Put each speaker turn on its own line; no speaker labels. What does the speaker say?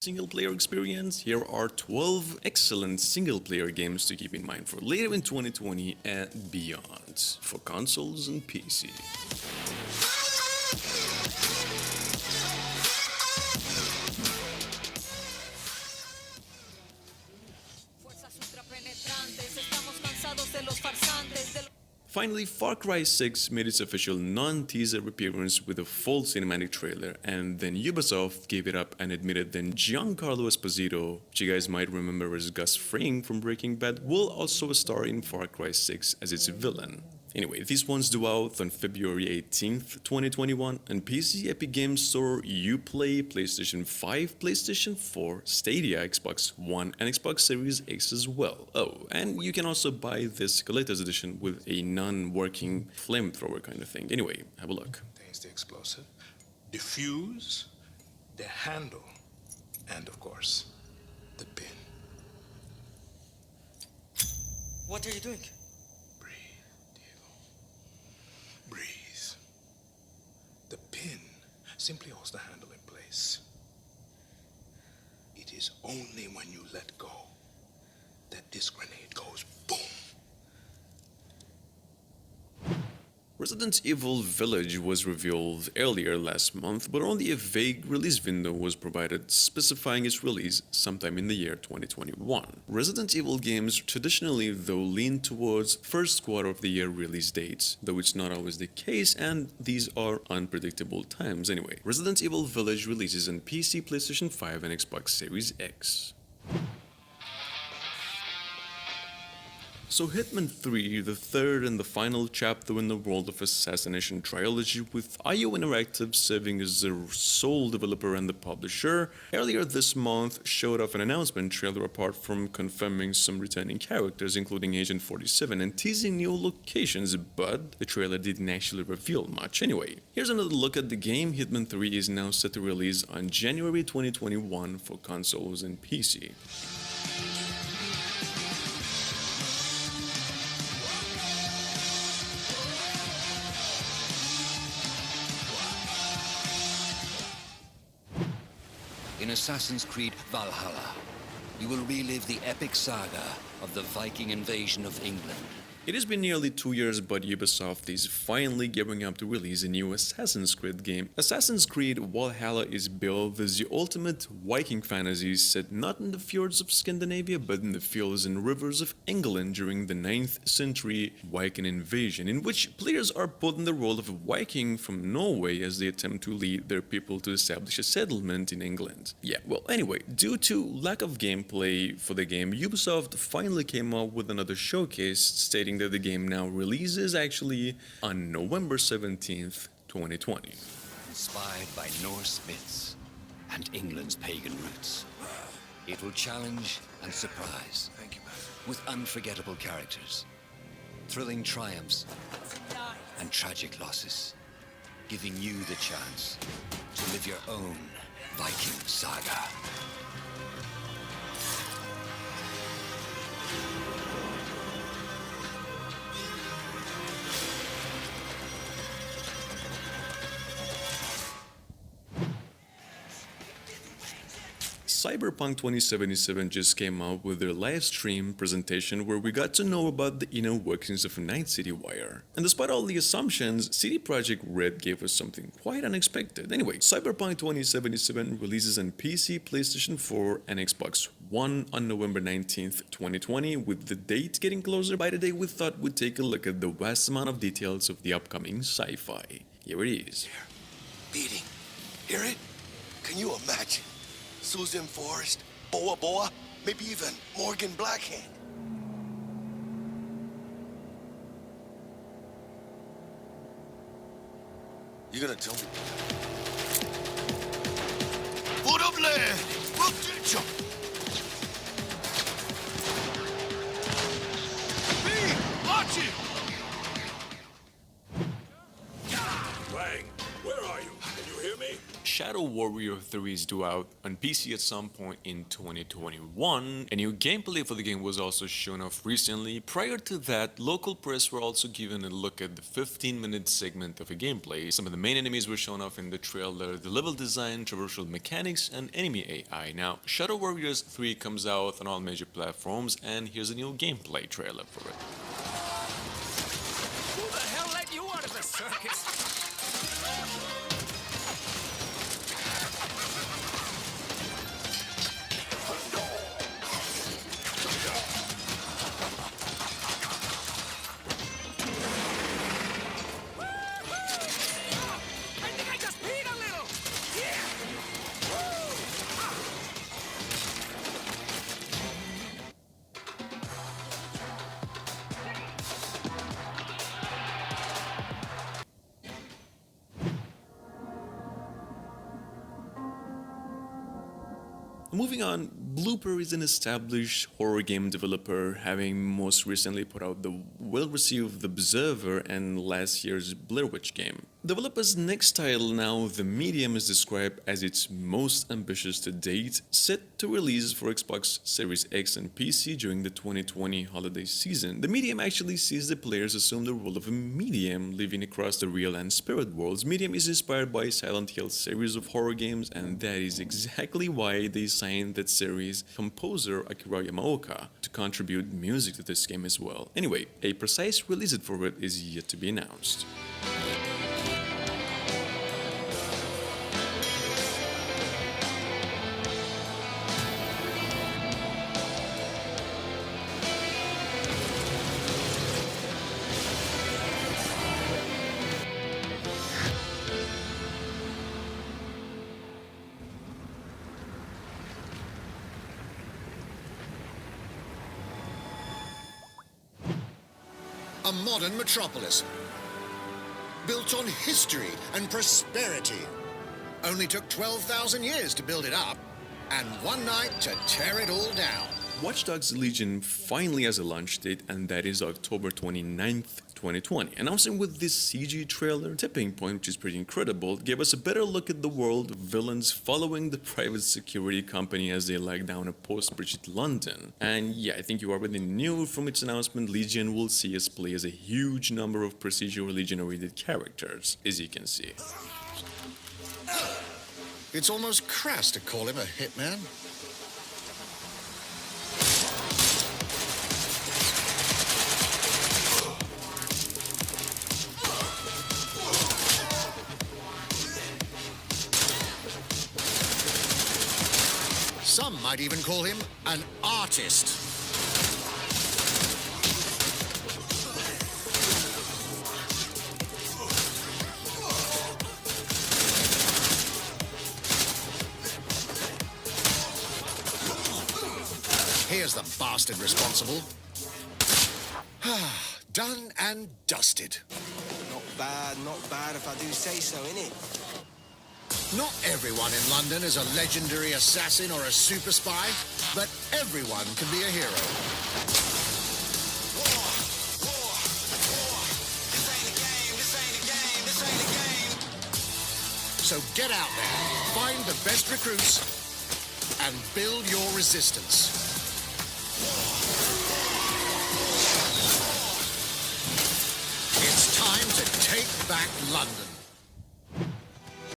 single-player experience, here are 12 excellent single-player games to keep in mind for later in 2020 and beyond for consoles and PC. Finally, Far Cry 6 made its official non-teaser appearance with a full cinematic trailer, and then Ubisoft gave it up and admitted that Giancarlo Esposito, which you guys might remember as Gus Fring from Breaking Bad, will also star in Far Cry 6 as its villain. Anyway, these ones due out on February 18th, 2021, on PC, Epic Games Store, Uplay, PlayStation 5, PlayStation 4, Stadia, Xbox One, and Xbox Series X as well. Oh, and you can also buy this collector's edition with a non-working flamethrower kind of thing. Anyway, have a look.
Contains the explosive, diffuse, the handle, and of course, the pin.
What are you doing?
Breathe. The pin simply holds the handle in place. It is only when you let go that this grenade goes boom.
Resident Evil Village was revealed earlier last month, but only a vague release window was provided specifying its release sometime in the year 2021. Resident Evil games traditionally, though, lean towards first quarter of the year release dates, though it's not always the case, and these are unpredictable times anyway. Resident Evil Village releases on PC, PlayStation 5, and Xbox Series X. So Hitman 3, the third and the final chapter in the World of Assassination trilogy, with IO Interactive serving as the sole developer and the publisher, earlier this month showed off an announcement trailer apart from confirming some returning characters including Agent 47 and teasing new locations, but the trailer didn't actually reveal much. Anyway, here's another look at the game. Hitman 3 is now set to release on January 2021 for consoles and PC.
In Assassin's Creed Valhalla, you will relive the epic saga of the Viking invasion of England.
It has been nearly 2 years, but Ubisoft is finally gearing up to release a new Assassin's Creed game. Assassin's Creed Valhalla is billed as the ultimate Viking fantasy set not in the fjords of Scandinavia, but in the fields and rivers of England during the 9th century Viking invasion, in which players are put in the role of a Viking from Norway as they attempt to lead their people to establish a settlement in England. Yeah, well, anyway, due to lack of gameplay for the game, Ubisoft finally came up with another showcase stating that the game now releases actually on November 17th, 2020.
Inspired by Norse myths and England's pagan roots, it will challenge and surprise with unforgettable characters, thrilling triumphs, and tragic losses, giving you the chance to live your own Viking saga.
Cyberpunk 2077 just came out with their live stream presentation where we got to know about the inner workings of Night City Wire. And despite all the assumptions, CD Projekt Red gave us something quite unexpected. Anyway, Cyberpunk 2077 releases on PC, PlayStation 4, and Xbox One on November 19th, 2020, with the date getting closer by the day we thought we'd take a look at the vast amount of details of the upcoming sci-fi. Here it is.
Beating. Hear it? Can you imagine? Susan Forrest, Boa Boa, maybe even Morgan Blackhand. You gonna tell me? Foot of land! We'll get you! Me! Watch it!
Wang, where are you? Can you hear me?
Shadow Warrior 3 is due out on PC at some point in 2021. A new gameplay for the game was also shown off recently. Prior to that, local press were also given a look at the 15-minute segment of a gameplay. Some of the main enemies were shown off in the trailer, the level design, traversal mechanics, and enemy AI. Now, Shadow Warriors 3 comes out on all major platforms, and here's a new gameplay trailer for it.
Who the hell let you out of the circus? I think I just peed a little. Yeah.
Moving on, Blooper is an established horror game developer, having most recently put out the well-received The Observer and last year's Blair Witch game. Developer's next title now, The Medium, is described as its most ambitious to date, set to release for Xbox Series X and PC during the 2020 holiday season. The Medium actually sees the players assume the role of a medium living across the real and spirit worlds. Medium is inspired by Silent Hill series of horror games, and that is exactly why they signed that series composer Akira Yamaoka to contribute music to this game as well. Anyway, a precise release date for it is yet to be announced.
A modern metropolis, built on history and prosperity. Only took 12,000 years to build it up, and one night to tear it all down.
Watch Dogs Legion finally has a launch date, and that is October 29th, 2020. Announcing with this CG trailer, Tipping Point, which is pretty incredible, gave us a better look at the world of villains following the private security company as they lag down a post-Bridget London. And yeah, I think you already knew from its announcement, Legion will see us play as a huge number of procedurally generated characters, as you can see.
It's almost crass to call him a hitman. Some might even call him an artist. Here's the bastard responsible. Done and dusted.
Not bad if I do say so, innit?
Not everyone in London is a legendary assassin or a super spy, but everyone can be a hero. So get out there, find the best recruits, and build your resistance. It's time to take back London.